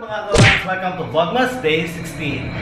mga kawan? Welcome to Vlogmas Day 16.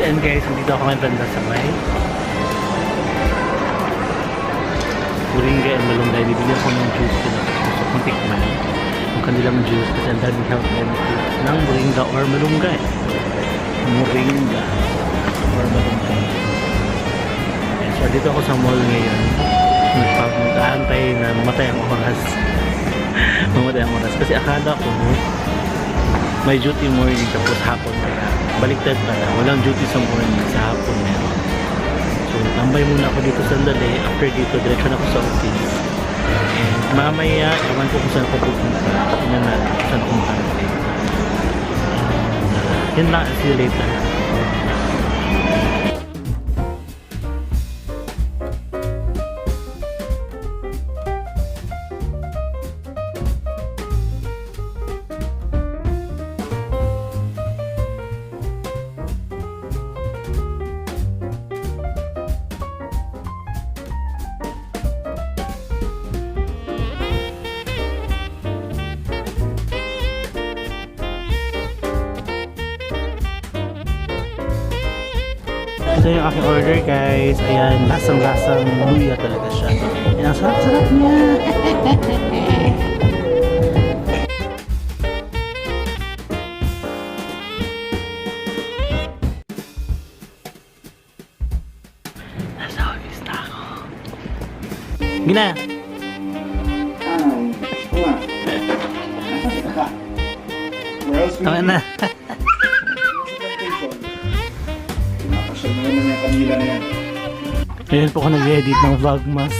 And guys, dito ako ngayon banda sa may Moringa and Malunggay. Bibigyan ko ng juice ko na gusto kong tikman yung kanilang juice kasi ang daming health benefits ng Moringa or Malunggay. Moringa or Malunggay. And so dito ako sa mall ngayon, nagpapantay na mamatay ang oras. Mamatay ang oras kasi akala ko may duty morning tapos hapon na. Baliktad pala, walang duty sa morning, sa hapon meron. So tambay muna ako dito sandali. After dito, direksyon ako sa office. And mamaya, ewan ko kung saan ako pupunta. Tingnan natin kung saan ako makarating. Yun lang, see you later. Ito yung aking order guys. Ayan, lasang-lasang luya talaga siya. Ayan, ang sarap-sarap niya. Nasa office na ako. Gina! Tama na. Ayan po ako nag-edit ng Vlogmas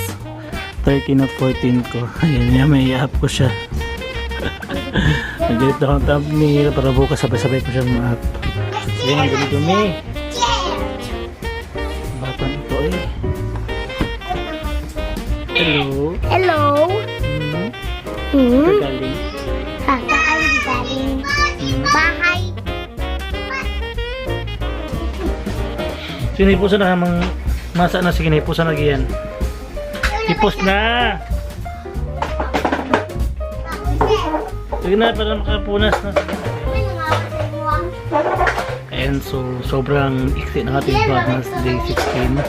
13 at 14 ko. Ayan niya, may i-up ko siya. Nag-edit ako ng thumbnail para bukas sabay-sabay ko siya ma-up. Ayan ang dumi-dumi. Batang ito eh. Hello. Hello. Kagaling. Saan galing? Bahay. Sinipusan na namang masa na, sige na ipusan na yan. Ipos na! Sige na, para makapunas na. And so, sobrang iksi ng ating Vlogmas Day 16.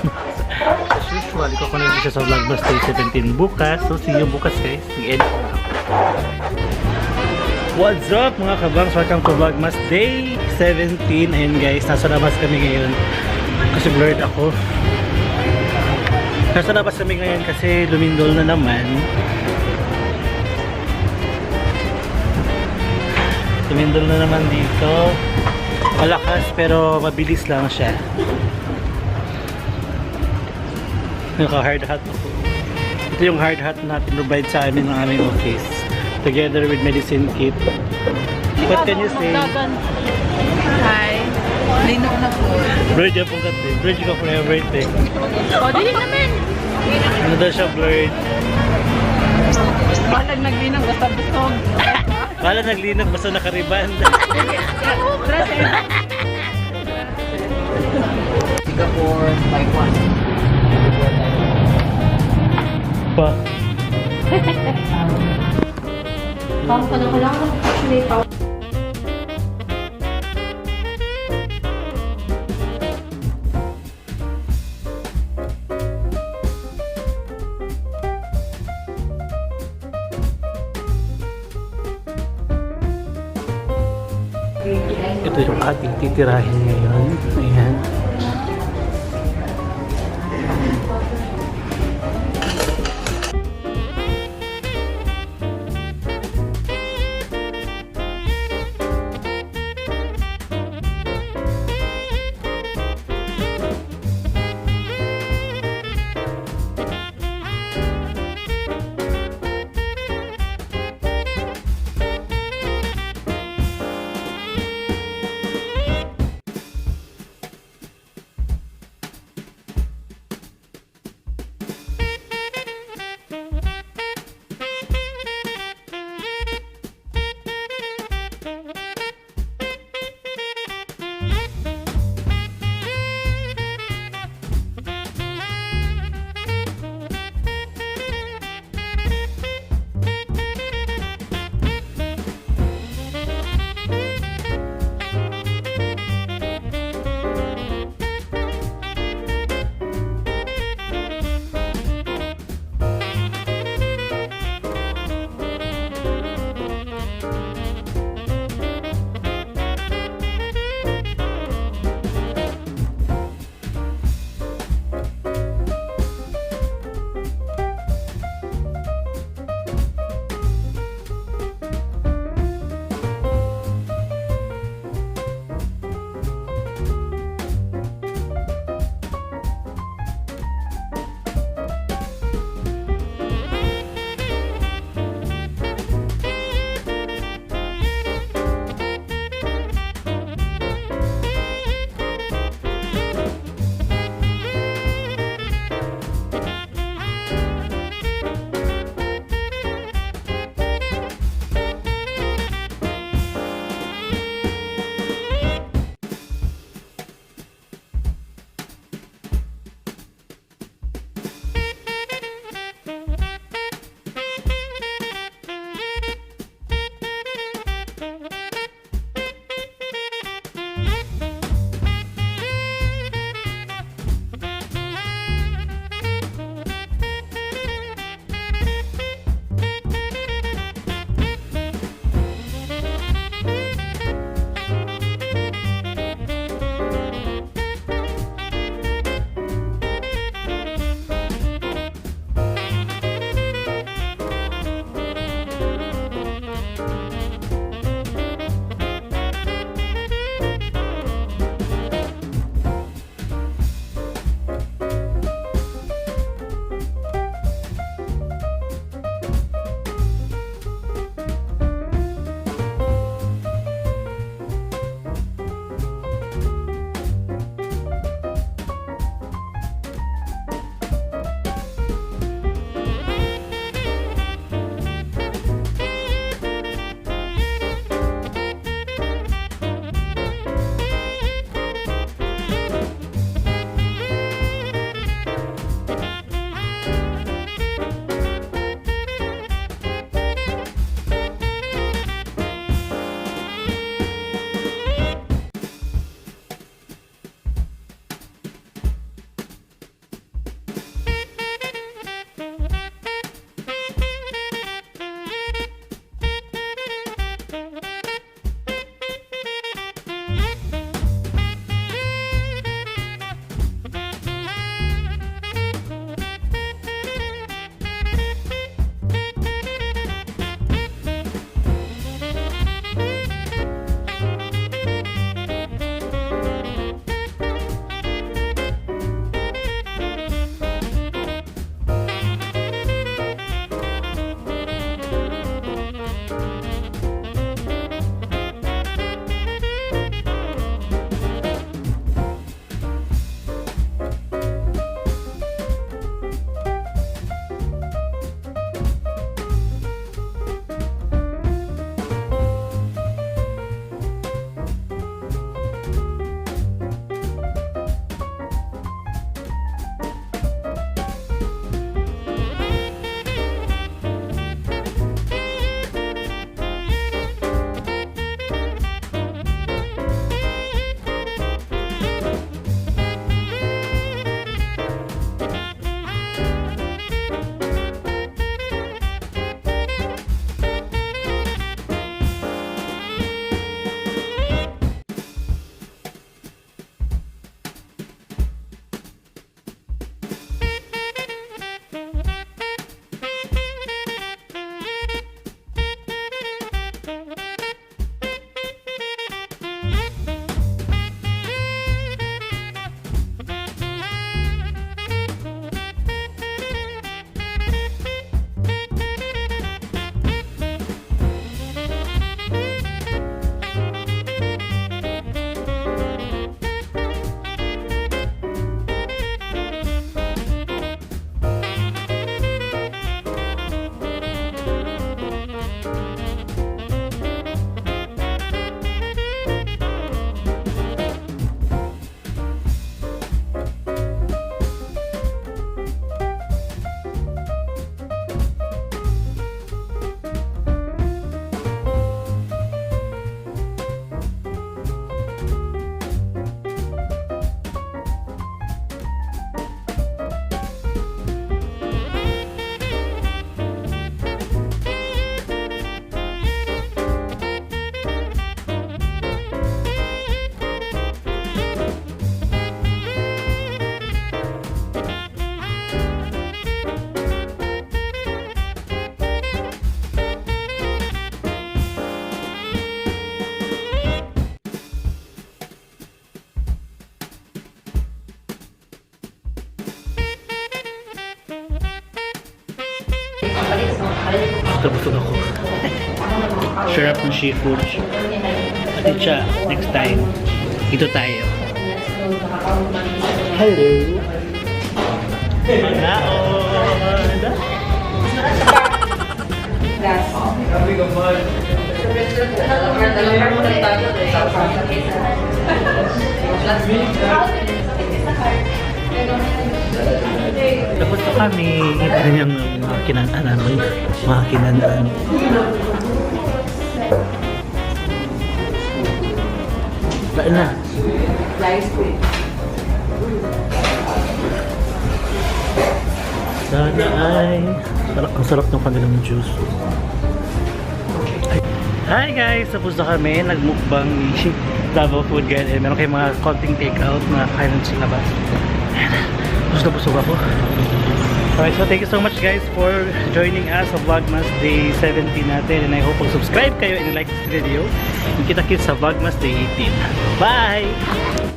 As usual, ikaw ko na siya sa Vlogmas Day 17 bukas. So, see you bukas guys. Nag-edit ko na. What's up mga kabangs? Welcome to Vlogmas Day 17. Ayun guys, nasa labas kami ngayon. Kasi blurred ako. Nasa labas kami ngayon kasi lumindol na naman. Lumindol na naman dito. Malakas pero mabilis lang siya. Naka-hard hat ako. Ito yung hard hat na provide sa amin ng aming office. Together with medicine kit. What can you say? Hi. Lino na po. Blurred yung pong kati. Blurred yung forever ite. O, dili naman. Ano daw siya blurred? Balag naglinang basta busog. Wala naglinog basta nakariban. Singapore, Taiwan. Pa. Pang ko lang actually pang. Ito yung ating titirahin ngayon. Ayan. busog ako. Sarap ng seafood. At siya, next time, ito tayo. Hello! Manaon! Tapos na kami, ito yung mga kinanaan namin, mga kinanaan. Kain na. Sana ay ang sarap ng kanilang juice. Hi guys! Tapos na kami, nagmukbang ni Davao Food Guide. Meron kayong mga konting take-out na kainan sa labas. Tapos na busog ako. Alright, so thank you so much guys for joining us sa Vlogmas Day 17 natin. And I hope mag-subscribe kayo and like this video. And kita-kits sa Vlogmas Day 18. Bye!